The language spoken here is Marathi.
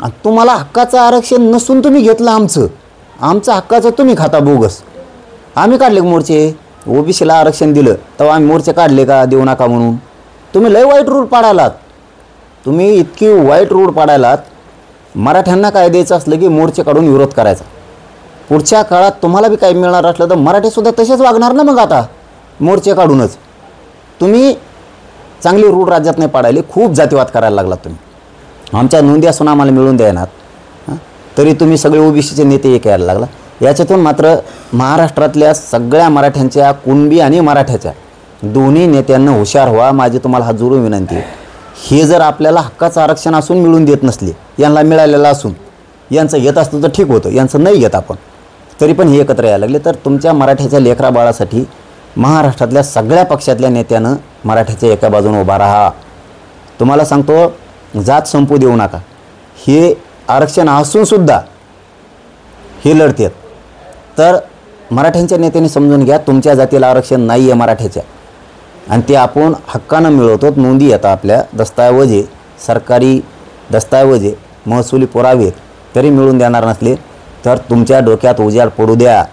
आणि तुम्हाला हक्काचं आरक्षण नसून तुम्ही घेतलं आमचं हक्काचं तुम्ही खाता बोगस. आम्ही काढले मोर्चे, ओबीसीला आरक्षण दिलं तेव्हा आम्ही मोर्चे काढले का देऊ नका म्हणून? तुम्ही लय वाईट रूल पाडालात. तुम्ही इतकी वाईट रूल पाडायलात. मराठ्यांना काय द्यायचं असलं की मोर्चे काढून विरोध करायचा. पुढच्या काळात तुम्हाला बी काही मिळणार असलं तर मराठीसुद्धा तसेच वागणार ना. मग आता मोर्चे काढूनच तुम्ही चांगली रूल राज्यात नाही पाडायले, खूप जातीवाद करायला लागलात तुम्ही. आमच्या नोंदी असून आम्हाला मिळून द्यायनात, तरी तुम्ही सगळे ओबीसीचे नेते एक यायला लागला. याच्यातून मात्र महाराष्ट्रातल्या सगळ्या मराठ्यांच्या, कुणबी आणि मराठ्याच्या दोन्ही नेत्यांना हुशार व्हा, माझी तुम्हाला हात जोडून विनंती आहे. हे जर आपल्याला हक्काचं आरक्षण असून मिळून देत नसले, यांना मिळालेलं असून यांचं घेत असतं तर ठीक होतं, यांचं नाही घेत आपण, तरी पण हे एकत्र यायला लागले, तर तुमच्या मराठ्याच्या लेकरा बाळासाठी महाराष्ट्रातल्या सगळ्या पक्षातल्या नेत्यानं मराठ्याच्या एका बाजूने उभा राहा. तुम्हाला सांगतो, जात संपू देऊ नका. हे आरक्षण असूनसुद्धा हे लढतात, तर मराठ्यांच्या नेत्यांनी समजून घ्या तुमच्या जातीला आरक्षण नाही आहे मराठ्याच्या, आणि ते आपण हक्कानं मिळवतो. नोंदी येतात आपल्या, दस्तऐवजे, सरकारी दस्तऐवजे, महसुली पुरावे तरी मिळून देणार नसले तर तुमच्या डोक्यात उजाड पडू द्या.